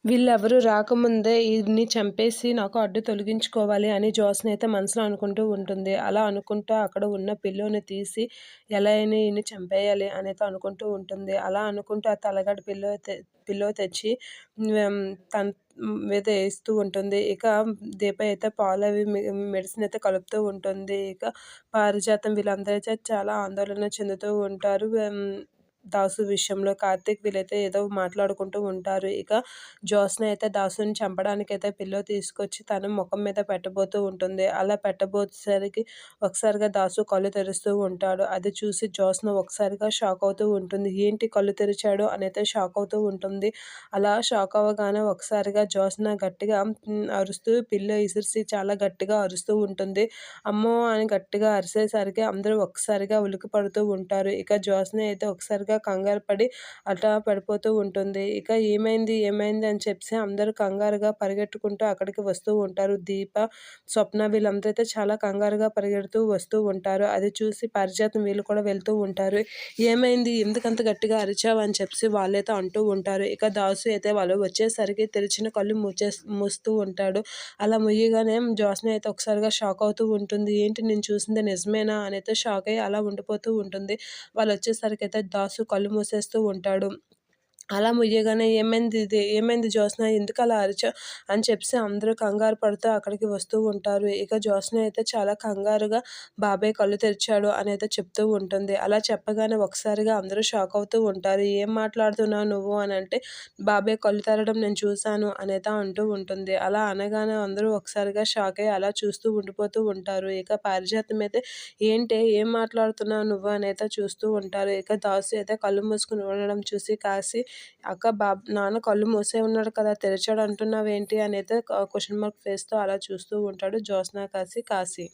వీళ్ళెవరు రాకముందే ఈడిని చంపేసి నాకు అడ్డు తొలగించుకోవాలి అని జ్యోత్స్న అయితే మనసులో అనుకుంటూ ఉంటుంది. అలా అనుకుంటూ అక్కడ ఉన్న పిల్లోని తీసి ఎలా అయినా ఈడిని చంపేయాలి అనైతే అనుకుంటూ ఉంటుంది. అలా అనుకుంటూ ఆ తలగడ పిల్లో తెచ్చి తన మీద ఏస్తూ ఉంటుంది. ఇక దీప అయితే పాలవి మెడిసిన్ అయితే కలుపుతూ ఉంటుంది. ఇక పారిజాతం వీళ్ళందరూ అయితే చాలా ఆందోళన చెందుతూ ఉంటారు. దాసు విషయంలో కార్తీక్ వీళ్ళైతే ఏదో మాట్లాడుకుంటూ ఉంటారు. ఇక జ్యోత్స్న అయితే దాసుని చంపడానికైతే పిల్లో తీసుకొచ్చి తన ముఖం మీద పెట్టబోతూ ఉంటుంది. అలా పెట్టబోయేసరికి ఒకసారిగా దాసు కళ్ళు తెరుస్తూ ఉంటాడు. అది చూసి జ్యోత్స్న ఒకసారిగా షాక్ అవుతూ ఉంటుంది. ఏంటి కళ్ళు తెరిచాడు అనైతే షాక్ అవుతూ ఉంటుంది. అలా షాక్ అవ్వగానే ఒకసారిగా జ్యోత్స్న గట్టిగా అరుస్తూ పిల్లో ఇసిరిసి చాలా గట్టిగా అరుస్తూ ఉంటుంది. అమ్మో అని గట్టిగా అరిసేసరికి అందరూ ఒక్కసారిగా ఉలికి పడుతూ ఉంటారు. ఇక జ్యోత్స్న అయితే ఒకసారిగా కంగారు పడి అట్లా పడిపోతూ ఉంటుంది. ఇక ఏమైంది ఏమైంది అని చెప్పేసి అందరూ కంగారుగా పరిగెట్టుకుంటూ అక్కడికి వస్తూ ఉంటారు. దీప, స్వప్న వీళ్ళందరూ అయితే చాలా కంగారుగా పరిగెడుతూ వస్తూ ఉంటారు. అది చూసి పారిజాతం వీళ్ళు కూడా వెళ్తూ ఉంటారు. ఏమైంది ఎందుకంత గట్టిగా అరిచావు అని చెప్పేసి వాళ్ళైతే అంటూ ఉంటారు. ఇక దాసు అయితే వాళ్ళు వచ్చేసరికి తెరిచిన కళ్ళు మూస్తూ ఉంటాడు. అలా ముయ్యగానే జ్యోత్స్న అయితే ఒకసారిగా షాక్ అవుతూ ఉంటుంది. ఏంటి నేను చూసింది నిజమేనా అని అయితే షాక్ అయ్యి అలా ఉండిపోతూ ఉంటుంది. వాళ్ళు వచ్చేసరికి అయితే దాసు కళ్ళు మూసేస్తూ ఉంటాడు. అలా ముయ్యగానే ఏమైంది జ్యోత్స్న ఎందుకలా అరిచావు అని చెప్పేసి అందరూ కంగారు పడుతూ అక్కడికి వస్తూ ఉంటారు. ఇక జ్యోత్స్న అయితే చాలా కంగారుగా బాబాయ్ కళ్ళు తెరిచాడు అని అయితే చెప్తూ ఉంటుంది. అలా చెప్పగానే ఒకసారిగా అందరూ షాక్ అవుతూ ఉంటారు. ఏం మాట్లాడుతున్నావు నువ్వు అని అంటే బాబాయ్ కళ్ళు తెరవడం నేను చూశాను అనైతే అంటూ ఉంటుంది. అలా అనగానే అందరూ ఒకసారిగా షాక్ అయ్యి అలా చూస్తూ ఉండిపోతూ ఉంటారు. ఇక పారిజాతం అయితే ఏం మాట్లాడుతున్నావు నువ్వు అనైతే చూస్తూ ఉంటారు. ఇక దాసు అయితే కళ్ళు మూసుకొని ఉండడం చూసి కాసి నాన్న కళ్ళు మూసే ఉన్నాడు కదా తెరిచాడు అంటున్నావేంటి అనైతే క్వెషన్ మార్క్ ఫేస్‌తో అలా చూస్తూ ఉంటాడు జ్యోత్స్న కాసి.